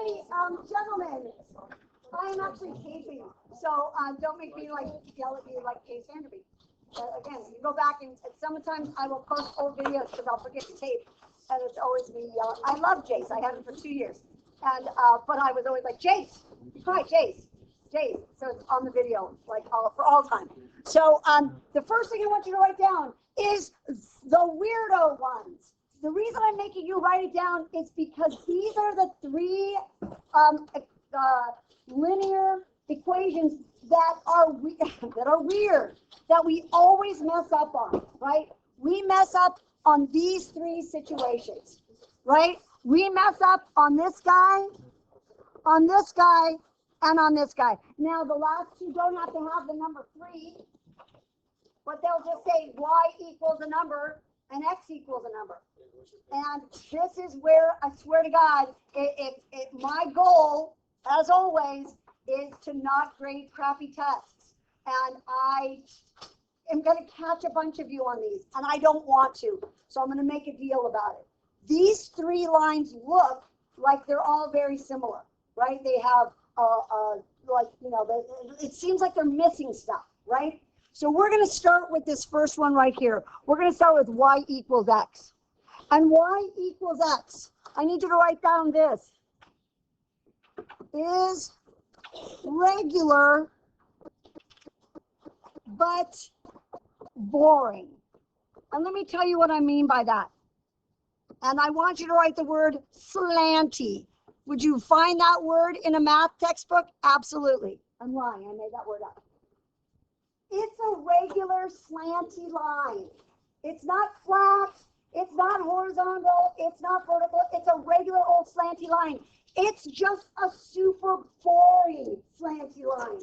Hey, gentlemen, I am actually taping, so don't make me like yell at me like Kay Sanderby. Again, you go back and sometimes I will post old videos because I'll forget to tape, and it's always me yelling. I love Jace. I had him for 2 years, and but I was always like, Jace, hi, Jace. So it's on the video, like for all time. So the first thing I want you to write down is the weirdo ones. The reason I'm making you write it down is because these are the three linear equations that are weird, that we always mess up on, right? We mess up on these three situations, right? We mess up on this guy, on this guy, and on this guy. Now, the last two don't have to have the number 3, but they'll just say y equals a number and x equals a number. And this is where, I swear to God, my goal, as always, is to not grade crappy tests. And I am going to catch a bunch of you on these, and I don't want to. So I'm going to make a deal about it. These 3 lines look like they're all very similar, right? They have, like, you know, it seems like they're missing stuff, right? So we're going to start with this first one right here. We're going to start with y equals x. And y equals x, I need you to write down this, is regular but boring. And let me tell you what I mean by that. And I want you to write the word slanty. Would you find that word in a math textbook? Absolutely. I'm lying, I made that word up. It's a regular slanty line. It's not flat, it's not horizontal, it's not vertical, it's a regular old slanty line. It's just a super boring slanty line.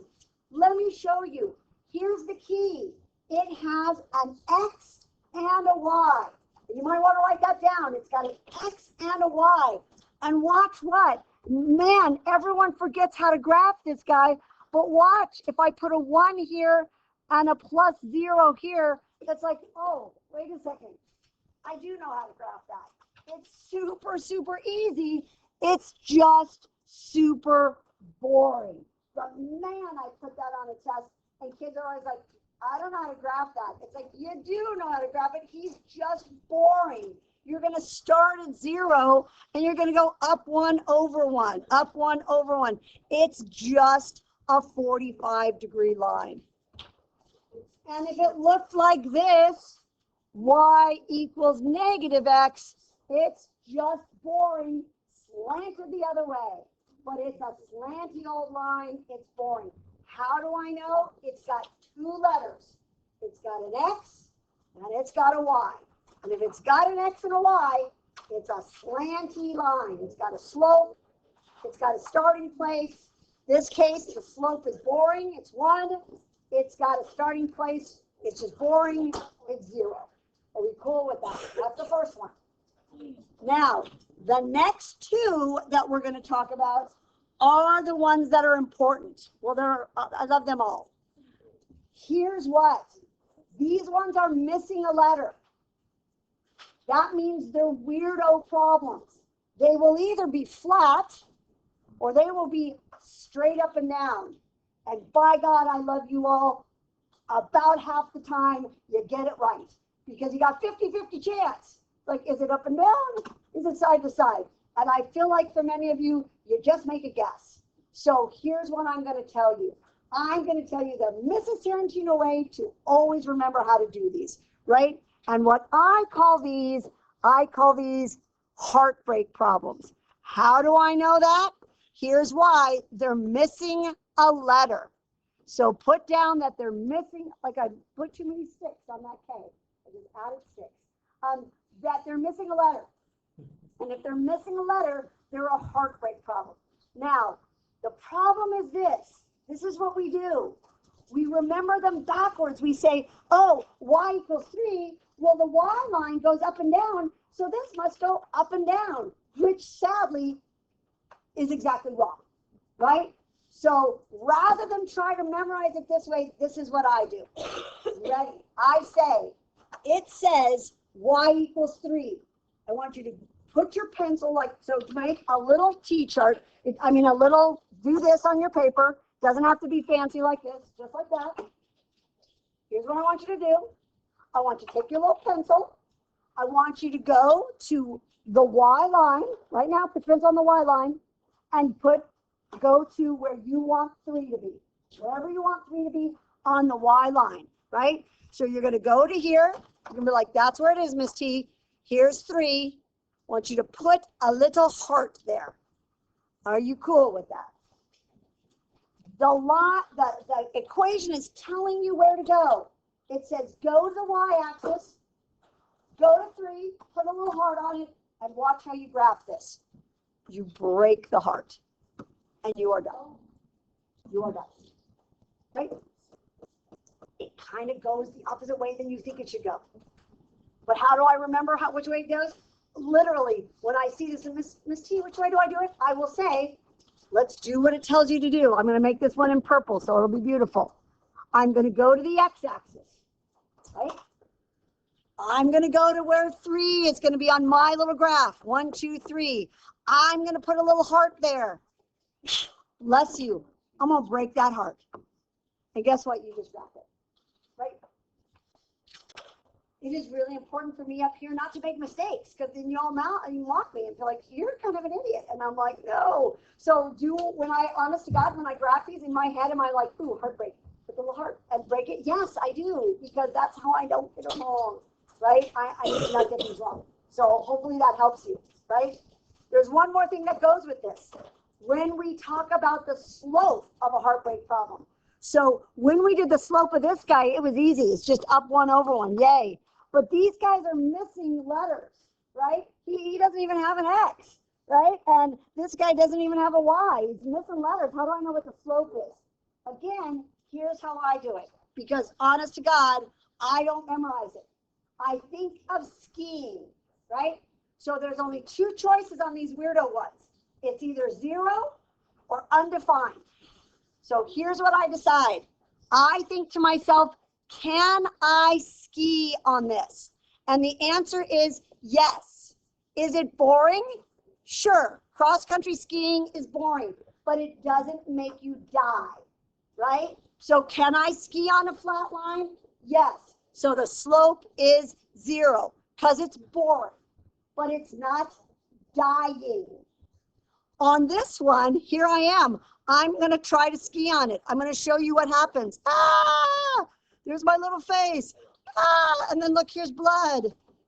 Let me show you. Here's the key. It has an X and a Y. You might want to write that down. It's got an X and a Y. And watch what? Man, everyone forgets how to graph this guy. But watch, if I put a 1 here and a +0 here, that's like, oh, wait a second. I do know how to graph that. It's super, super easy. It's just super boring. But man, I put that on a test, and kids are always like, I don't know how to graph that. It's like, you do know how to graph it. He's just boring. You're going to start at 0, and you're going to go up 1 over 1, up 1 over 1. It's just a 45-degree line. And if it looked like this, y equals -x, it's just boring, slanted the other way. But it's a slanty old line, it's boring. How do I know? It's got 2 letters. It's got an X and it's got a Y. And if it's got an X and a Y, it's a slanty line. It's got a slope, it's got a starting place. This case, the slope is boring, it's 1. It's got a starting place, it's just boring, it's 0. Are we cool with that? That's the first one. Now, the next 2 that we're going to talk about are the ones that are important. Well, I love them all. Here's what. These ones are missing a letter. That means they're weirdo problems. They will either be flat or they will be straight up and down. And by God, I love you all. About half the time, you get it right. Because you got 50-50 chance. Like, is it up and down? Is it side to side? And I feel like for many of you, you just make a guess. So here's what I'm going to tell you. I'm going to tell you the Mrs. Tarantino way to always remember how to do these, right? And what I call these heartbreak problems. How do I know that? Here's why. They're missing a letter. So put down that they're missing, like I put too many 6 on that K. I just added 6. That they're missing a letter. And if they're missing a letter, they're a heartbreak problem. Now, the problem is this. This is what we do. We remember them backwards. We say, oh, y equals 3. Well, the y line goes up and down, so this must go up and down, which sadly is exactly wrong, right? So rather than try to memorize it this way, this is what I do. Ready? I say, it says y equals 3. I want you to put your pencil like, so to make a little T-chart, a little, do this on your paper. Doesn't have to be fancy like this, just like that. Here's what I want you to do. I want you to take your little pencil. I want you to go to the Y line. Right now, put your pencil on the Y line and go to where you want 3 to be. Wherever you want 3 to be on the Y line, right? So you're going to go to here. You're going to be like, that's where it is, Miss T. Here's 3. I want you to put a little heart there. Are you cool with that? The equation is telling you where to go. It says go to the y-axis, go to 3, put a little heart on it, and watch how you graph this. You break the heart, and you are done. You are done. Right? It kind of goes the opposite way than you think it should go. But how do I remember which way it goes? Literally, when I see this, Miss T, which way do I do it? I will say, let's do what it tells you to do. I'm going to make this one in purple, so it'll be beautiful. I'm going to go to the x-axis, right? I'm going to go to where 3 is going to be on my little graph. 1, 2, 3. I'm going to put a little heart there. Bless you. I'm going to break that heart. And guess what? You just dropped it, right? It is really important for me up here not to make mistakes, because then you mock me and feel like you're kind of an idiot. And I'm like, no. So honest to God, when I graph these in my head, am I like, ooh, heartbreak, put the little heart and break it? Yes, I do, because that's how I don't get them wrong, right? I need to not get these wrong. So hopefully that helps you, right? There's one more thing that goes with this. When we talk about the slope of a heartbreak problem. So when we did the slope of this guy, it was easy. It's just up 1 over 1, yay. But these guys are missing letters, right? He doesn't even have an X, right? And this guy doesn't even have a Y. He's missing letters. How do I know what the slope is? Again, here's how I do it. Because honest to God, I don't memorize it. I think of skiing, right? So there's only 2 choices on these weirdo ones. It's either 0 or undefined. So here's what I decide. I think to myself, can I ski on this? And the answer is yes. Is it boring? Sure. Cross-country skiing is boring, but it doesn't make you die, right? So can I ski on a flat line? Yes. So the slope is 0 because it's boring, but it's not dying. On this one, here I am. I'm going to try to ski on it. I'm going to show you what happens. Ah! There's my little face. Ah! And then look, here's blood,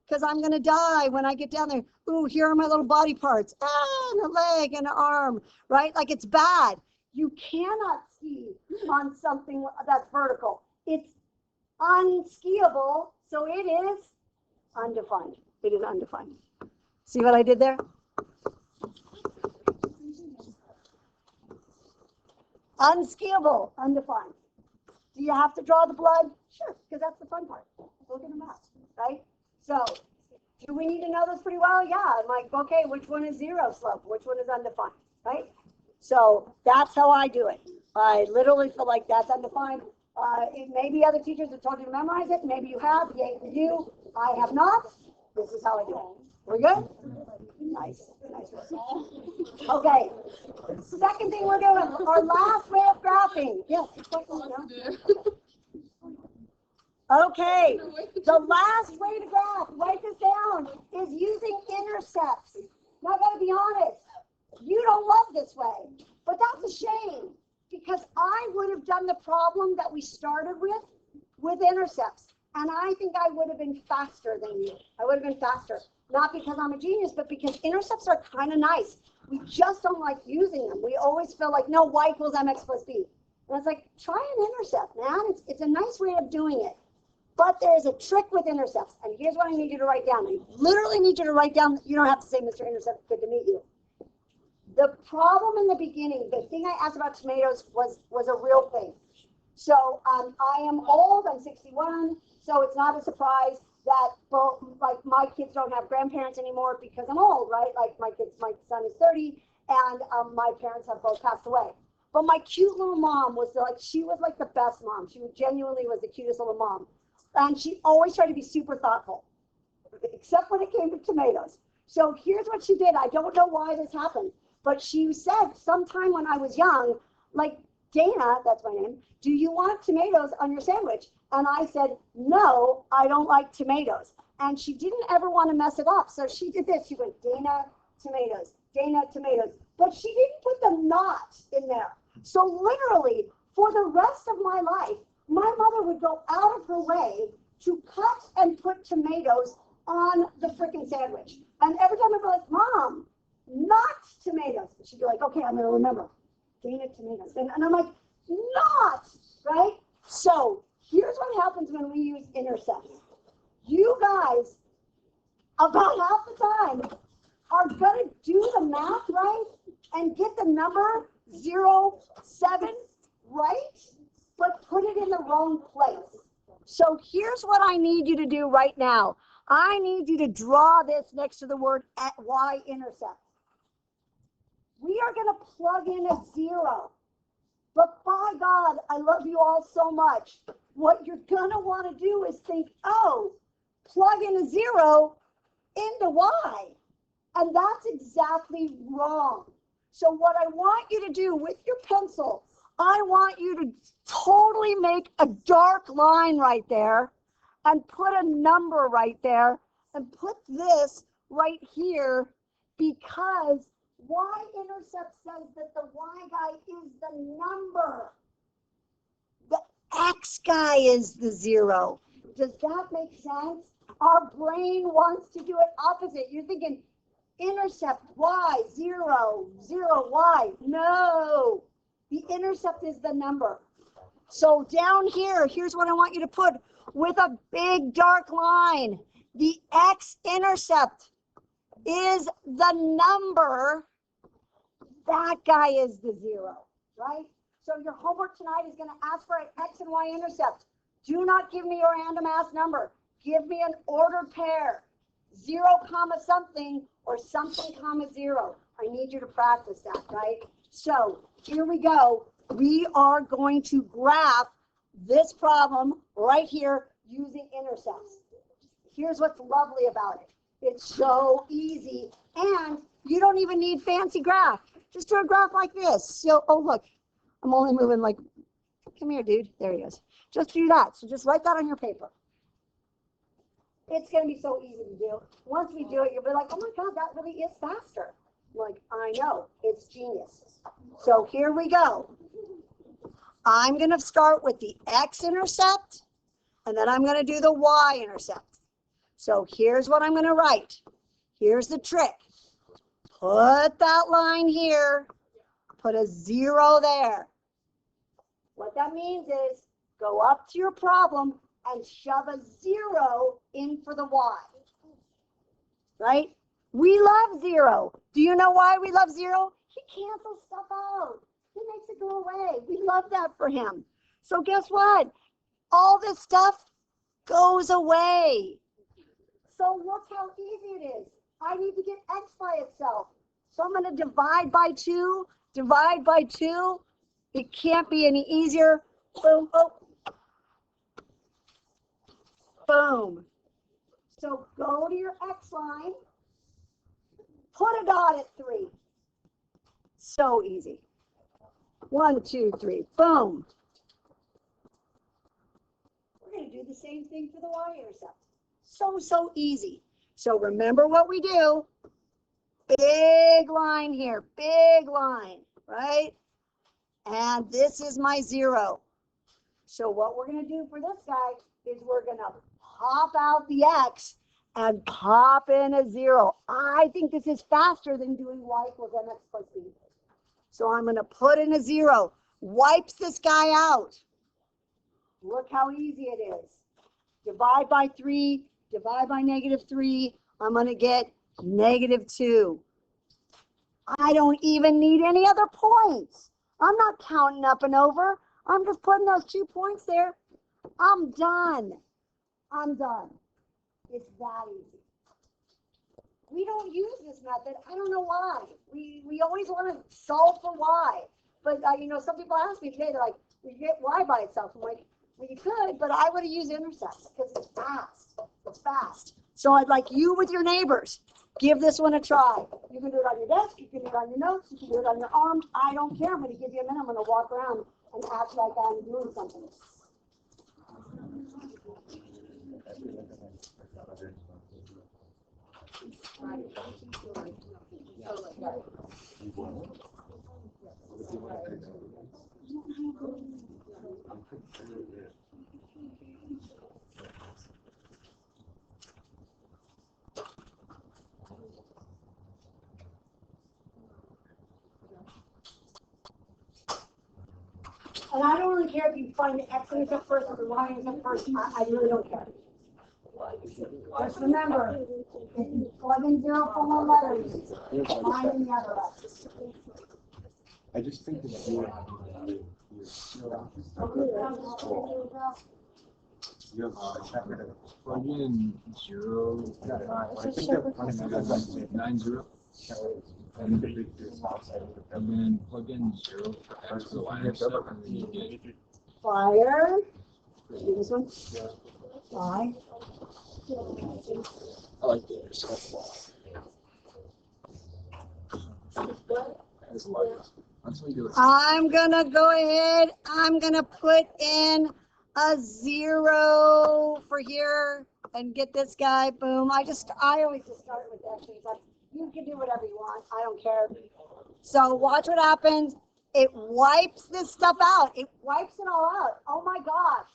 because I'm going to die when I get down there. Ooh, here are my little body parts. Ah, and a leg and an arm, right? Like, it's bad. You cannot ski on something that's vertical. It's unskiable, so it is undefined. It is undefined. See what I did there? Unskiable, undefined. Do you have to draw the blood? Sure, because that's the fun part. Look at the map, right? So, do we need to know this pretty well? Yeah, I'm like, okay, which one is 0 slope? Which one is undefined, right? So, that's how I do it. I literally feel like that's undefined. Maybe other teachers have told you to memorize it. Maybe you have. Yay for you. I have not. This is how I do it. We're good? Nice. Okay. Second thing we're doing, our last way of graphing. Yes. Okay. The last way to graph, write this down, is using intercepts. Now, I got to be honest. You don't love this way, but that's a shame, because I would have done the problem that we started with intercepts. And I think I would have been faster than you. I would have been faster. Not because I'm a genius, but because intercepts are kind of nice. We just don't like using them. We always feel like, no, y equals mx plus b. And it's like, try an intercept, man. It's a nice way of doing it. But there's a trick with intercepts. And here's what I need you to write down. I literally need you to write down. You don't have to say, Mr. Intercept, good to meet you. The problem in the beginning, the thing I asked about tomatoes was a real thing. So I am old. I'm 61. So it's not a surprise that both, like, my kids don't have grandparents anymore because I'm old, right? Like, my son is 30, and my parents have both passed away. But my cute little mom she was like the best mom. She genuinely was the cutest little mom. And she always tried to be super thoughtful, except when it came to tomatoes. So here's what she did. I don't know why this happened, but she said sometime when I was young, like, Dana, that's my name, do you want tomatoes on your sandwich? And I said, no, I don't like tomatoes. And she didn't ever want to mess it up. So she did this. She went, Dana, tomatoes, Dana, tomatoes. But she didn't put the not in there. So literally, for the rest of my life, my mother would go out of her way to cut and put tomatoes on the freaking sandwich. And every time I'd be like, Mom, not tomatoes. She'd be like, okay, I'm going to remember. Dana, tomatoes. And I'm like, not, right? So here's what happens when we use intercepts. You guys, about half the time, are going to do the math right and get the number 0, 7 right, but put it in the wrong place. So here's what I need you to do right now. I need you to draw this next to the word at y-intercept. We are going to plug in a 0. But by God, I love you all so much. What you're going to want to do is think, oh, plug in a 0 into y. And that's exactly wrong. So what I want you to do with your pencil, I want you to totally make a dark line right there and put a number right there and put this right here, because y-intercept says that the y guy is the number. The x guy is the 0. Does that make sense? Our brain wants to do it opposite. You're thinking intercept y, 0, 0, y. No, the intercept is the number. So down here, here's what I want you to put with a big dark line. The x-intercept is the number. That guy is the 0, right? So your homework tonight is going to ask for an x and y intercept. Do not give me your random ass number. Give me an ordered pair, 0, comma something, or something, comma 0. I need you to practice that, right? So here we go. We are going to graph this problem right here using intercepts. Here's what's lovely about it. It's so easy, and you don't even need fancy graph. Just do a graph like this. So, oh, look, I'm only moving like, come here, dude. There he is. Just do that. So just write that on your paper. It's going to be so easy to do. Once we do it, you'll be like, oh my God, that really is faster. I'm like, I know, it's genius. So here we go. I'm going to start with the x-intercept, and then I'm going to do the y-intercept. So here's what I'm going to write. Here's the trick. Put that line here. Put a 0 there. What that means is go up to your problem and shove a 0 in for the y. Right? We love 0. Do you know why we love 0? He cancels stuff out. He makes it go away. We love that for him. So guess what? All this stuff goes away. So look how easy it is. I need to get x by itself. So I'm going to divide by 2. Divide by 2. It can't be any easier. Boom, oh. Boom. So go to your x line. Put a dot at 3. So easy. 1, 2, 3. Boom. We're going to do the same thing for the y-intercept. So easy. So remember what we do. Big line here. Big line. Right? And this is my 0. So what we're going to do for this guy is we're going to pop out the x and pop in a 0. I think this is faster than doing y equals mx plus b. So I'm going to put in a 0. Wipes this guy out. Look how easy it is. Divide by 3. Divide by -3. I'm going to get -2. I don't even need any other points. I'm not counting up and over. I'm just putting those 2 points there. I'm done. I'm done. It's that easy. We don't use this method. I don't know why. We always want to solve for y. But, you know, some people ask me today, they're like, we get y by itself. I'm like, well, you could, but I would have used intercepts because it's fast. It's fast. So I'd like you with your neighbors. Give this one a try. You can do it on your desk, you can do it on your notes, you can do it on your arms. I don't care. I'm going to give you a minute. I'm going to walk around and act like I'm doing something. And I don't really care if you find the X intercept first or the Y intercept first. I really don't care. Just remember, if you plug in 0 for one letter, mine in the other letters. I just think it's you plug in 0. I think that 9-0. And then plug in 0 for X, the Y intercept, and then you get Fire. Do this one. Y. I like the intercept. I'm gonna go ahead. I'm gonna put in a 0 for here and get this guy. Boom. I always just start with X intercept. You can do whatever you want. I don't care. So watch what happens. It wipes this stuff out. It wipes it all out. Oh my gosh.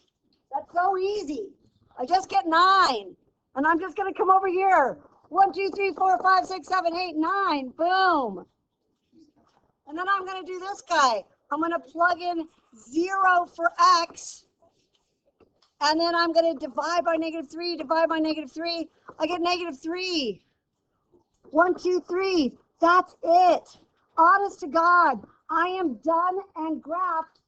That's so easy. I just get 9. And I'm just going to come over here. 1, 2, 3, 4, 5, 6, 7, 8, 9. Boom. And then I'm going to do this guy. I'm going to plug in 0 for X. And then I'm going to divide by -3, divide by -3. I get -3. 1, 2, 3. That's it. Honest to God, I am done and graphed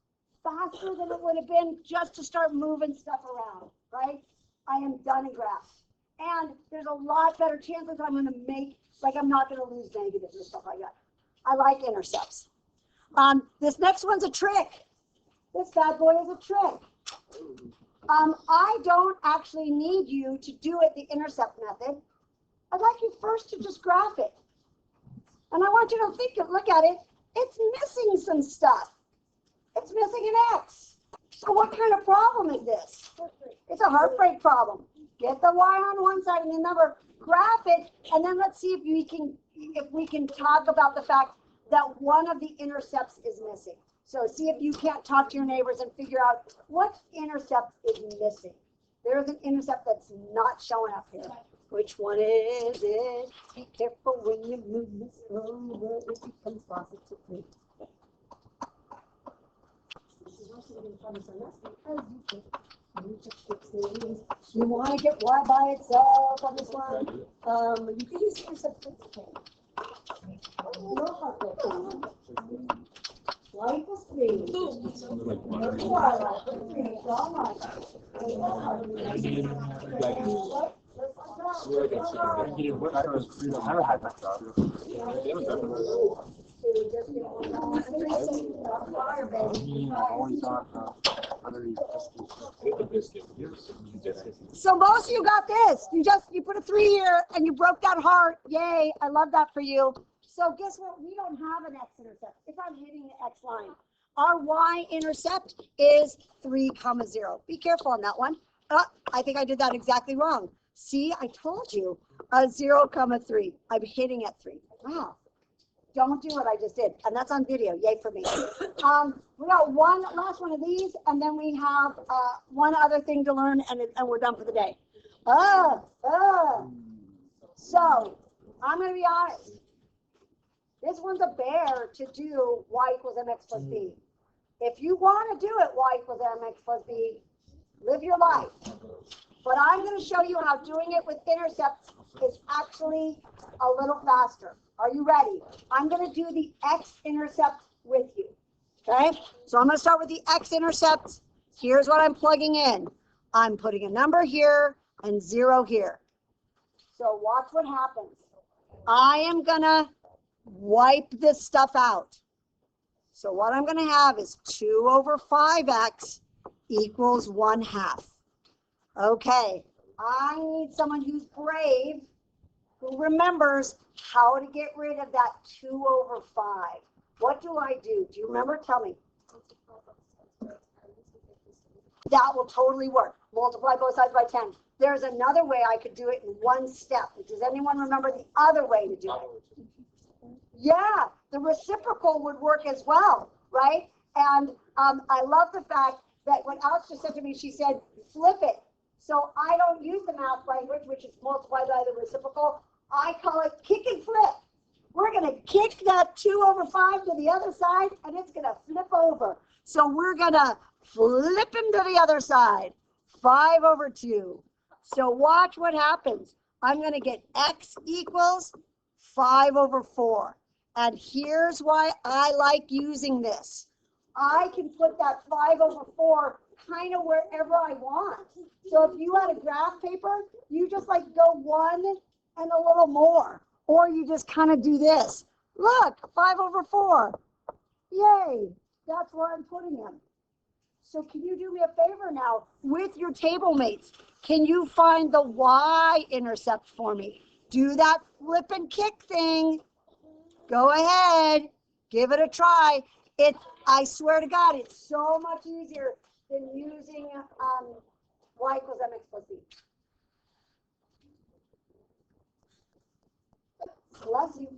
faster than it would have been just to start moving stuff around, right? I am done and graphed. And there's a lot better chances I'm going to make, like I'm not going to lose negatives and stuff like that. I like intercepts. This next one's a trick. This bad boy is a trick. I don't actually need you to do it the intercept method. I'd like you first to just graph it. And I want you to look at it. It's missing some stuff. It's missing an X. So what kind of problem is this? It's a heartbreak problem. Get the Y on one side and the number, graph it, and then let's see if we can talk about the fact that one of the intercepts is missing. So see if you can't talk to your neighbors and figure out what intercept is missing. There's an intercept that's not showing up here. Which one is it? Be careful when you move this over, it becomes positively. This is why she's going to find this because you want to get Y by itself on this one. You can use intercept 16. Y equals 3. So most of you got this. You put a 3 here and you broke that heart. Yay, I love that for you. So guess what? We don't have an x-intercept. It's not hitting the x line. Our y-intercept is 3, 0. Be careful on that one. I think I did that exactly wrong. See, I told you, 0, 3. I'm hitting at 3. Wow. Don't do what I just did. And that's on video. Yay for me. We got one last one of these, and then we have one other thing to learn, and we're done for the day. So, I'm going to be honest. This one's a bear to do y equals mx plus b. If you want to do it y equals mx plus b, live your life. But I'm going to show you how doing it with intercepts is actually a little faster. Are you ready? I'm going to do the x-intercept with you. Okay? So I'm going to start with the x-intercept. Here's what I'm plugging in. I'm putting a number here and 0 here. So watch what happens. I am going to wipe this stuff out. So what I'm going to have is 2 over 5x equals 1/2. Okay, I need someone who's brave who remembers how to get rid of that 2 over 5. What do I do? Do you remember? Tell me. That will totally work. Multiply both sides by 10. There's another way I could do it in one step. Does anyone remember the other way to do it? Yeah, the reciprocal would work as well, right? And I love the fact that what Alex just said to me, she said, flip it. So I don't use the math language, which is multiply by the reciprocal. I call it kick and flip. We're going to kick that 2 over 5 to the other side, and it's going to flip over. So we're going to flip him to the other side. 5 over 2. So watch what happens. I'm going to get x equals 5 over 4. And here's why I like using this. I can put that 5 over 4 kind of wherever I want. So if you had a graph paper, you just like go 1 and a little more. Or you just kind of do this. Look, 5 over 4. Yay, that's where I'm putting him. So can you do me a favor now with your table mates? Can you find the y-intercept for me? Do that flip and kick thing. Go ahead, give it a try. I swear to God, it's so much easier than using y equals mx plus b. Bless you.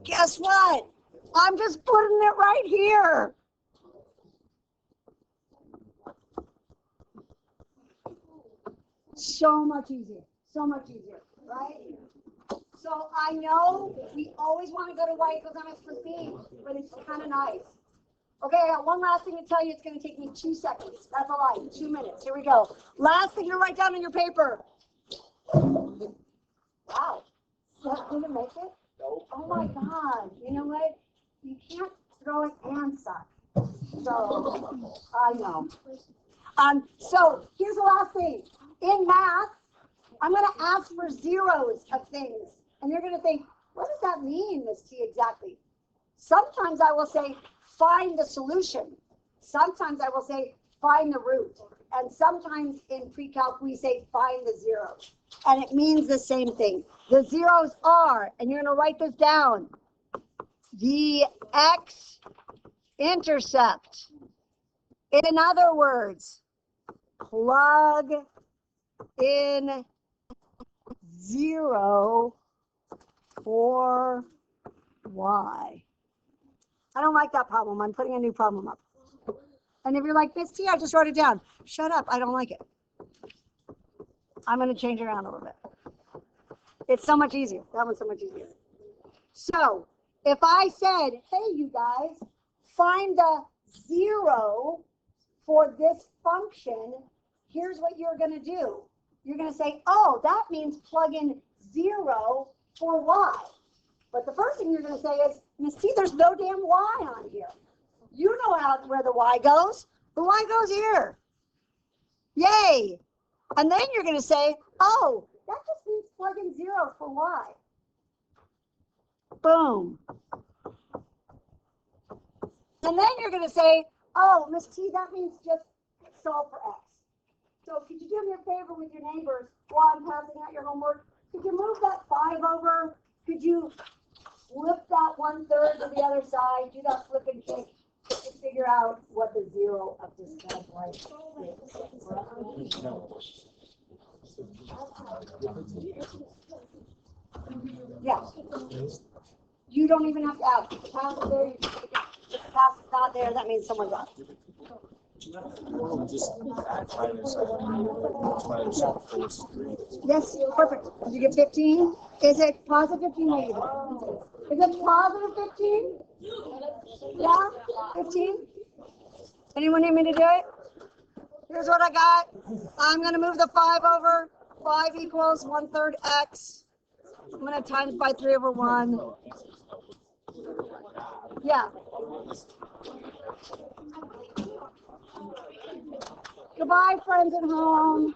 Guess what? I'm just putting it right here. So much easier, right? So I know we always want to go to y equals mx plus b, but it's kind of nice. Okay, I got one last thing to tell you. It's going to take me 2 seconds. That's a lie, 2 minutes. Here we go. Last thing to write down on your paper. Wow, didn't make it? Oh my God, you know what? You can't throw it and suck. So, I know. So here's the last thing. In math, I'm going to ask for zeros of things. And you're going to think, what does that mean, Miss T, exactly? Sometimes I will say, find the solution. Sometimes I will say, find the root. And sometimes in pre-calc, we say, find the zeros. And it means the same thing. The zeros are, and you're going to write this down, the x-intercept. In other words, plug in 0 for y. I don't like that problem. I'm putting a new problem up. And if you're like, Miss T, I just wrote it down. Shut up. I don't like it. I'm going to change it around a little bit. It's so much easier. That one's so much easier. So if I said, hey, you guys, find the 0 for this function, here's what you're going to do. You're going to say, oh, that means plug in 0 for y. But the first thing you're going to say is, Miss T, there's no damn y on here. You know where the y goes. The y goes here. Yay. And then you're going to say, oh, that just means plug in 0 for y. Boom. And then you're going to say, oh, Miss T, that means just solve for x. So could you do me a favor with your neighbors while I'm passing out your homework? Could you move that 5 over? Could you flip that 1/3 to the other side? Do that flip and kick to figure out what the 0 of this calculate is. Yeah. You don't even have to ask. If the pass is there, you just take it. If the pass is not there, that means someone's up. Yes, perfect. Did you get 15? Is it positive 15 or negative? Is it positive 15? Yeah, 15? Anyone need me to do it? Here's what I got. I'm going to move the 5 over. 5 equals 1/3 x. I'm going to times by 3 over 1. Yeah. Goodbye, friends at home.